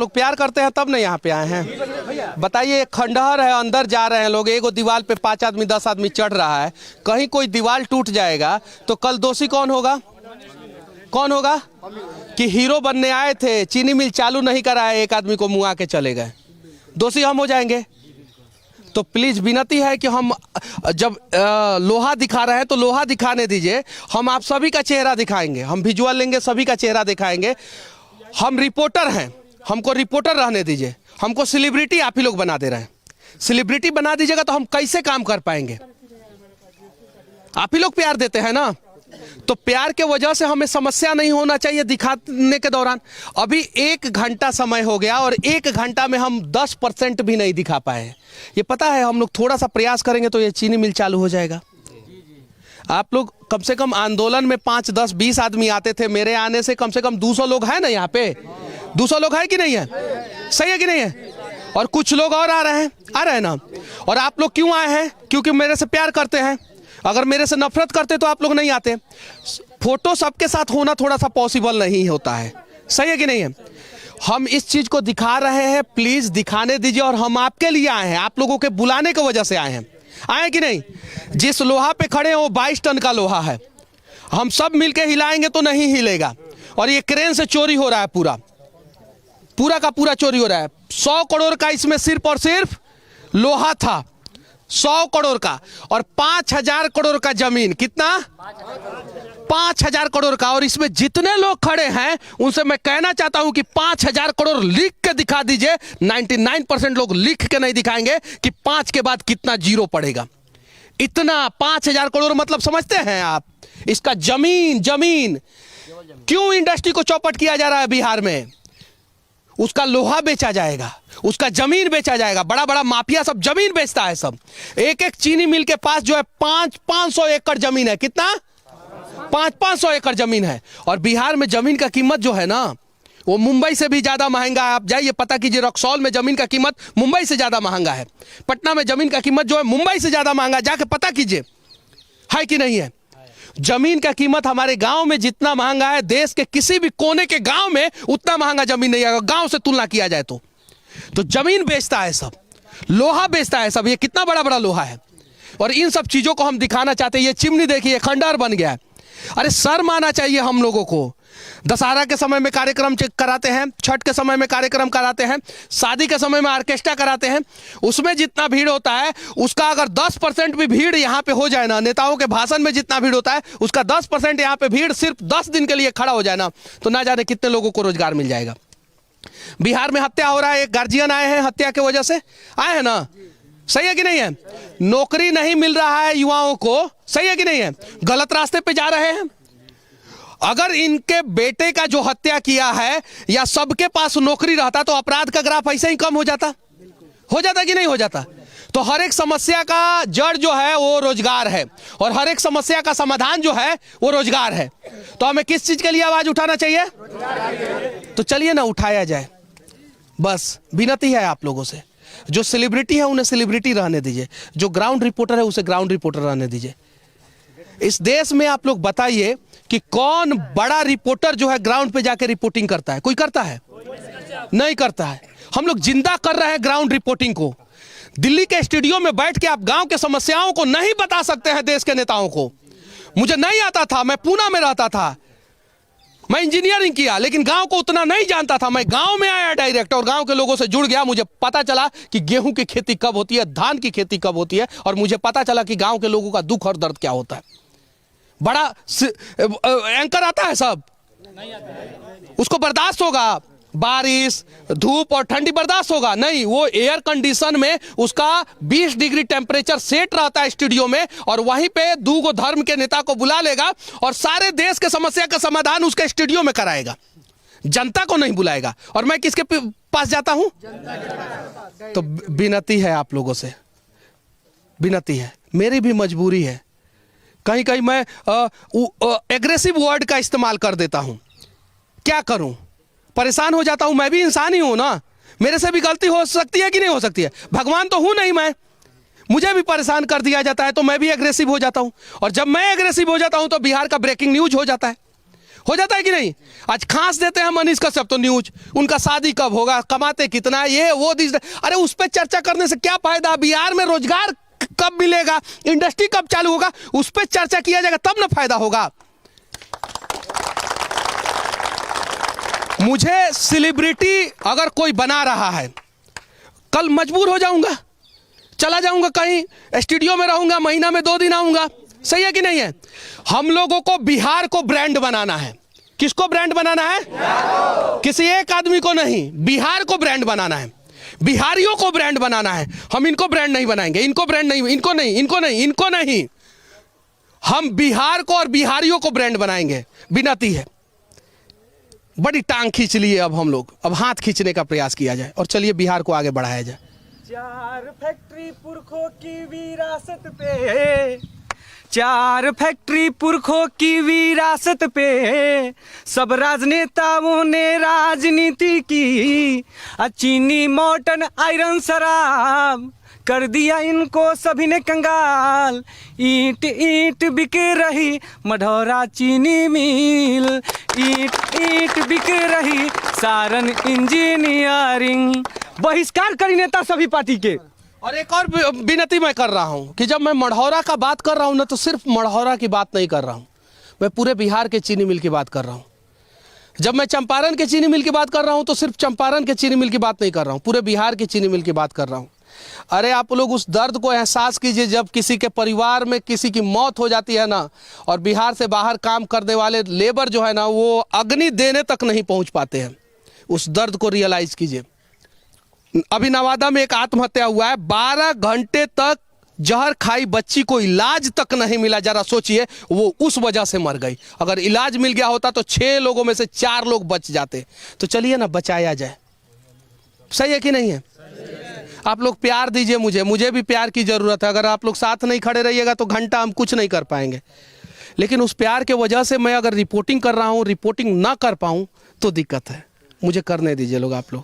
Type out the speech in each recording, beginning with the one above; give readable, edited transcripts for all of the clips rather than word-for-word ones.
आप लोग प्यार करते हैं तब नहीं यहाँ पे आए हैं। बताइए, खंडहर है, अंदर जा रहे हैं लोग, एक दीवार पे 5 आदमी 10 आदमी चढ़ रहा है, कहीं कोई दीवार टूट जाएगा तो कल दोषी कौन होगा? कौन होगा? कि हीरो बनने आए थे, चीनी मिल चालू नहीं कराया, एक आदमी को मुआ के चले गए, दोषी हम हो जाएंगे। तो प्लीज विनती है कि हम जब लोहा दिखा रहे हैं तो लोहा दिखाने दीजिए, हम आप सभी का चेहरा दिखाएंगे, हम विजुअल लेंगे, सभी का चेहरा दिखाएंगे। हम रिपोर्टर हैं, हमको रिपोर्टर रहने दीजिए, हमको सेलिब्रिटी आप ही लोग बना दे रहे हैं। सेलिब्रिटी बना दीजिएगा तो हम कैसे काम कर पाएंगे? आप ही लोग प्यार देते हैं ना, तो प्यार के वजह से हमें समस्या नहीं होना चाहिए दिखाने के दौरान। अभी 1 घंटा समय हो गया और 1 घंटा में हम 10% भी नहीं दिखा पाए। ये पता है, हम लोग थोड़ा सा प्रयास करेंगे तो ये चीनी मिल चालू हो जाएगा। आप लोग कम से कम आंदोलन में 5, 10, 20 आदमी आते थे, मेरे आने से कम 200 लोग हैं ना यहाँ पे। 200 लोग है कि नहीं है? सही है कि नहीं है? और कुछ लोग और आ रहे हैं ना। और आप लोग क्यों आए हैं? क्योंकि मेरे से प्यार करते हैं। अगर मेरे से नफरत करते तो आप लोग नहीं आते। फोटो सबके साथ होना थोड़ा सा पॉसिबल नहीं होता है, सही है कि नहीं है? हम इस चीज को दिखा रहे हैं, प्लीज दिखाने दीजिए। और हम आपके लिए आए हैं, आप लोगों के बुलाने की वजह से आए हैं। आए कि नहीं? जिस लोहा पे खड़े हैं वो 22 टन का लोहा है, हम सब मिलके हिलाएंगे तो नहीं हिलेगा। और ये क्रेन से चोरी हो रहा है, पूरा का पूरा चोरी हो रहा है। 100 करोड़ का इसमें सिर्फ और सिर्फ लोहा था, 100 करोड़ का। और 5000 करोड़ का जमीन, कितना? 5000 करोड़ का। और इसमें जितने लोग खड़े हैं उनसे मैं कहना चाहता हूं कि 5000 करोड़ लिख के दिखा दीजिए। 99% लोग लिख के नहीं दिखाएंगे कि 5 के बाद कितना जीरो पड़ेगा। इतना 5000 करोड़ मतलब समझते हैं आप? इसका जमीन क्यों इंडस्ट्री को चौपट किया जा रहा है बिहार में? उसका लोहा बेचा जाएगा, उसका जमीन बेचा जाएगा। बड़ा बड़ा माफिया सब जमीन बेचता है सब। एक चीनी मिल के पास जो है 500 एकड़ जमीन है। कितना? 500 एकड़ जमीन है। और बिहार में जमीन का कीमत जो है ना, वो मुंबई से भी ज्यादा महंगा है। आप जाइए पता कीजिए, रक्सौल में जमीन का कीमत मुंबई से ज्यादा महंगा है। पटना में जमीन का कीमत जो है मुंबई से ज्यादा महंगा है। जाके पता कीजिए, है कि नहीं है? जमीन का कीमत हमारे गांव में जितना महंगा है, देश के किसी भी कोने के गांव में उतना महंगा जमीन नहीं है, गांव से तुलना किया जाए तो जमीन बेचता है सब, लोहा बेचता है सब। ये कितना बड़ा बड़ा लोहा है। और इन सब चीजों को हम दिखाना चाहते हैं। ये चिमनी देखिए, खंडहर बन गया है। अरे शर्म आना चाहिए हम लोगों को। दशहरा के समय में कार्यक्रम कराते हैं, छठ के समय में कार्यक्रम कराते हैं, शादी के समय में ऑर्केस्ट्रा कराते हैं। उसमें जितना भीड़ होता है उसका अगर 10% भी भीड़ यहाँ पे हो जाए ना, नेताओं के भाषण में जितना भीड़ होता है उसका 10% यहाँ पे भीड़ सिर्फ 10 दिन के लिए खड़ा हो जाए ना, तो ना जाने कितने लोगों को रोजगार मिल जाएगा। बिहार में हत्या हो रहा है, एक गार्जियन आए हैं हत्या की वजह से, आए हैं ना, सही है कि नहीं है? नौकरी नहीं मिल रहा है युवाओं को, सही है कि नहीं है? गलत रास्ते पे जा रहे हैं। अगर इनके बेटे का जो हत्या किया है या सबके पास नौकरी रहता तो अपराध का ग्राफ ऐसे ही कम हो जाता कि नहीं हो जाता? तो हर एक समस्या का जड़ जो है वो रोजगार है, और हर एक समस्या का समाधान जो है वो रोजगार है। तो हमें किस चीज के लिए आवाज उठाना चाहिए? तो चलिए ना, उठाया जाए। बस विनती है आप लोगों से, जो सेलिब्रिटी है उन्हें सेलिब्रिटी रहने दीजिए, जो ग्राउंड रिपोर्टर है उसे ग्राउंड रिपोर्टर रहने दीजिए। इस देश में आप लोग बताइए कि कौन बड़ा रिपोर्टर जो है ग्राउंड पे जाके रिपोर्टिंग करता है? कोई करता है? नहीं करता है। हम लोग जिंदा कर रहे हैं ग्राउंड रिपोर्टिंग को। दिल्ली के स्टूडियो में बैठ के आप गांव के समस्याओं को नहीं बता सकते हैं देश के नेताओं को। मुझे नहीं आता था, मैं पूना में रहता था, मैं इंजीनियरिंग किया, लेकिन गांव को उतना नहीं जानता था। मैं गांव में आया डायरेक्ट और गांव के लोगों से जुड़ गया। मुझे पता चला कि गेहूं की खेती कब होती है, धान की खेती कब होती है, और मुझे पता चला कि गांव के लोगों का दुख और दर्द क्या होता है। बड़ा एंकर आता है सब, उसको बर्दाश्त होगा, बारिश धूप और ठंडी बर्दाश्त होगा? नहीं, वो एयर कंडीशन में उसका 20 डिग्री टेम्परेचर सेट रहता है स्टूडियो में, और वहीं पे 2 धर्म के नेता को बुला लेगा और सारे देश के समस्या का समाधान उसके स्टूडियो में कराएगा, जनता को नहीं बुलाएगा। और मैं किसके पास जाता हूं? तो विनती है आप लोगों से, विनती है, मेरी भी मजबूरी है। कहीं कहीं मैं एग्रेसिव वर्ड का इस्तेमाल कर देता हूं, क्या करूं, परेशान हो जाता हूं। मैं भी इंसान ही हूं ना, मेरे से भी गलती हो सकती है कि नहीं हो सकती है? भगवान तो हूं नहीं मैं, मुझे भी परेशान कर दिया जाता है तो मैं भी एग्रेसिव हो जाता हूं। और जब मैं एग्रेसिव हो जाता हूं तो बिहार का ब्रेकिंग न्यूज हो जाता है, हो जाता है कि नहीं? आज खास देते हैं मनीष कश्यप तो न्यूज, उनका शादी कब होगा, कमाते कितना, ये वो दिस। अरे उस पर चर्चा करने से क्या फायदा? बिहार में रोजगार कब मिलेगा, इंडस्ट्री कब चालू होगा, उस पर चर्चा किया जाएगा, तब ना फायदा होगा। मुझे सेलिब्रिटी अगर कोई बना रहा है, कल मजबूर हो जाऊंगा, चला जाऊंगा कहीं, स्टूडियो में रहूंगा, महीना में 2 दिन आऊंगा। सही है कि नहीं है? हम लोगों को बिहार को ब्रांड बनाना है। किसको ब्रांड बनाना है? किसी एक आदमी को नहीं, बिहार को ब्रांड बनाना है, बिहारियों को ब्रांड बनाना है। हम इनको ब्रांड नहीं बनाएंगे, इनको ब्रांड नहीं, इनको नहीं, इनको नहीं, इनको नहीं। हम बिहार को और बिहारियों को ब्रांड बनाएंगे। विनती है, बड़ी टांग खींच लिए अब हम लोग, अब हाथ खींचने का प्रयास किया जाए और चलिए बिहार को आगे बढ़ाया जाए। 4 फैक्ट्री पुरखों की विरासत पे, 4 फैक्ट्री पुरखों की विरासत पे सब राजनेताओं ने राजनीति की। चीनी मॉर्टन आयरन शराब कर दिया इनको सभी ने कंगाल। ईंट ईंट बिक रही मढ़ौरा चीनी मिल, ईंट ईंट बिक रही सारण इंजीनियरिंग। बहिष्कार करी नेता सभी पार्टी के। और एक और विनती मैं कर रहा हूं कि जब मैं मढ़ौरा का बात कर रहा हूं ना, तो सिर्फ मढ़ौरा की बात नहीं कर रहा हूं, मैं पूरे बिहार के चीनी मिल की बात कर रहा हूं। जब मैं चंपारण के चीनी मिल की बात कर रहा हूं तो सिर्फ चंपारण के चीनी मिल की बात नहीं कर रहा हूं, पूरे बिहार की चीनी मिल की बात कर रहा हूं। अरे आप लोग उस दर्द को एहसास कीजिए जब किसी के परिवार में किसी की मौत हो जाती है ना, और बिहार से बाहर काम करने वाले लेबर जो है ना, वो अग्नि देने तक नहीं पहुंच पाते हैं। उस दर्द को रियलाइज कीजिए। अभी नवादा में एक आत्महत्या हुआ है, 12 घंटे तक जहर खाई बच्ची को इलाज तक नहीं मिला। जरा सोचिए, वो उस वजह से मर गई। अगर इलाज मिल गया होता तो 6 लोगों में से 4 लोग बच जाते। तो चलिए ना, बचाया जाए। सही है कि नहीं है? आप लोग प्यार दीजिए, मुझे भी प्यार की जरूरत है। अगर आप लोग साथ नहीं खड़े रहिएगा तो घंटा हम कुछ नहीं कर पाएंगे। लेकिन उस प्यार के वजह से मैं अगर रिपोर्टिंग कर रहा हूँ, रिपोर्टिंग ना कर पाऊँ तो दिक्कत है। मुझे करने दीजिए लोग, आप लोग।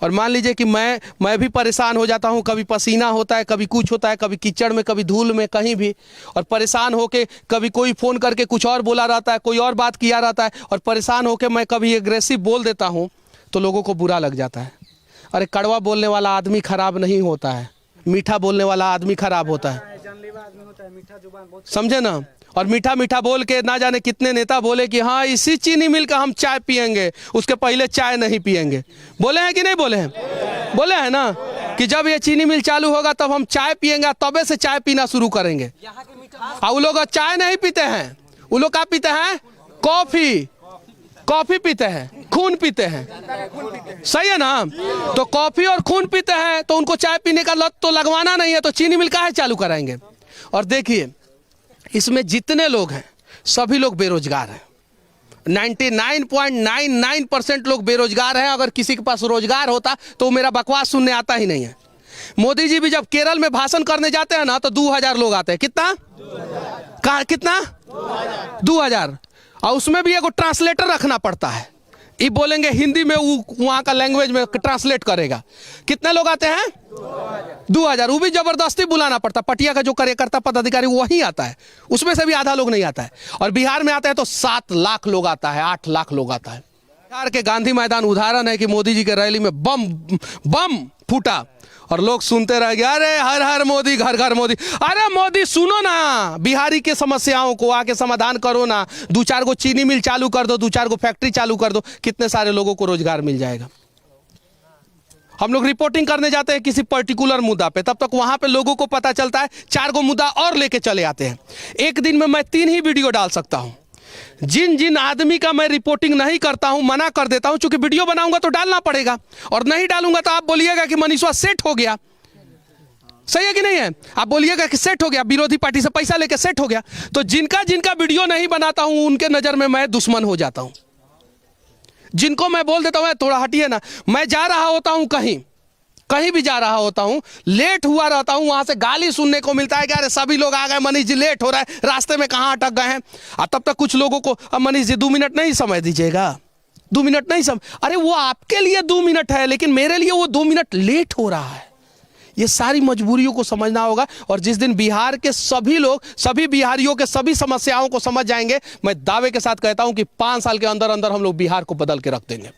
और मान लीजिए कि मैं भी परेशान हो जाता हूँ, कभी पसीना होता है, कभी कुछ होता है, कभी कीचड़ में, कभी धूल में, कहीं भी, और परेशान होके कभी कोई फ़ोन करके कुछ और बोला रहता है, कोई और बात किया रहता है, और परेशान होके मैं कभी एग्रेसिव बोल देता हूँ तो लोगों को बुरा लग जाता है। अरे कड़वा बोलने वाला आदमी खराब नहीं होता है, मीठा बोलने वाला आदमी खराब होता है, समझे ना? और मीठा मीठा बोल के ना जाने कितने नेता बोले कि हाँ इसी चीनी मिल का हम चाय पियेंगे, उसके पहले चाय नहीं पियेंगे। बोले हैं कि नहीं बोले हैं? बोले हैं ना कि जब ये चीनी मिल चालू होगा तब हम चाय पियेंगे, तबे से चाय पीना शुरू करेंगे। और वो लोग चाय नहीं पीते हैं, वो लोग क्या पीते हैं? कॉफी पीते हैं, खून पीते हैं। सही है ना? तो कॉफी और खून पीते हैं तो उनको चाय पीने का लत तो लगवाना नहीं है, तो चीनी मिल काहे चालू कराएंगे? और देखिए, इसमें जितने लोग हैं सभी लोग बेरोजगार हैं। 99.99% लोग बेरोजगार हैं। अगर किसी के पास रोजगार होता तो मेरा बकवास सुनने आता ही नहीं है। मोदी जी भी जब केरल में भाषण करने जाते हैं ना तो 2000 लोग आते हैं। कितना? कितना? 2000। और उसमें भी एगो ट्रांसलेटर रखना पड़ता है, ये बोलेंगे हिंदी में, वहाँ का लैंग्वेज में ट्रांसलेट करेगा। कितने लोग आते हैं? 2000। वो भी जबरदस्ती बुलाना पड़ता। पटिया का जो कार्यकर्ता पदाधिकारी वही आता है, उसमें से भी आधा लोग नहीं आता है। और बिहार में आता है तो 7 लाख लोग आता है, 8 लाख लोग आता है। बिहार के गांधी मैदान उदाहरण है कि मोदी जी के रैली में बम फूटा और लोग सुनते रह गए, अरे हर हर मोदी, घर घर मोदी। अरे मोदी सुनो ना, बिहारी के समस्याओं को आके समाधान करो ना। 2-4 गो चीनी मिल चालू कर दो, 2-4 गो फैक्ट्री चालू कर दो, कितने सारे लोगों को रोजगार मिल जाएगा। हम लोग रिपोर्टिंग करने जाते हैं किसी पर्टिकुलर मुद्दा पे, तब तक वहां पे लोगों को पता चलता है 4 गो मुद्दा और लेके चले आते हैं। एक दिन में मैं 3 ही वीडियो डाल सकता हूं। जिन आदमी का मैं रिपोर्टिंग नहीं करता हूं, मना कर देता हूं, क्योंकि वीडियो बनाऊंगा तो डालना पड़ेगा, और नहीं डालूंगा तो आप बोलिएगा कि मनीषवा सेट हो गया। सही है कि नहीं है? आप बोलिएगा कि सेट हो गया, विरोधी पार्टी से पैसा लेके सेट हो गया। तो जिनका वीडियो नहीं बनाता हूं उनके नजर में मैं दुश्मन हो जाता हूं। जिनको मैं बोल देता हूं थोड़ा हटिए ना, मैं जा रहा होता हूं कहीं भी जा रहा होता हूं, लेट हुआ रहता हूं, वहां से गाली सुनने को मिलता है कि अरे सभी लोग आ गए, मनीष जी लेट हो रहा है, रास्ते में कहां अटक गए हैं। तब तक कुछ लोगों को, अब मनीष जी 2 मिनट नहीं समय दीजिएगा, 2 मिनट नहीं समय। अरे वो आपके लिए 2 मिनट है, लेकिन मेरे लिए वो 2 मिनट लेट हो रहा है। ये सारी मजबूरियों को समझना होगा। और जिस दिन बिहार के सभी लोग, सभी बिहारियों के सभी समस्याओं को समझ जाएंगे, मैं दावे के साथ कहता हूं कि 5 साल के अंदर अंदर हम लोग बिहार को बदल के रख देंगे।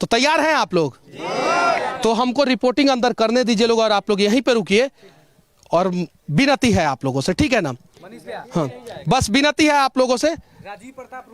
तो तैयार हैं आप लोग? तो हमको रिपोर्टिंग अंदर करने दीजिए लोग, और आप लोग यहीं पे रुकिए। और विनती है आप लोगों से, ठीक है ना? हाँ, बस विनती है आप लोगों से। राजीव प्रताप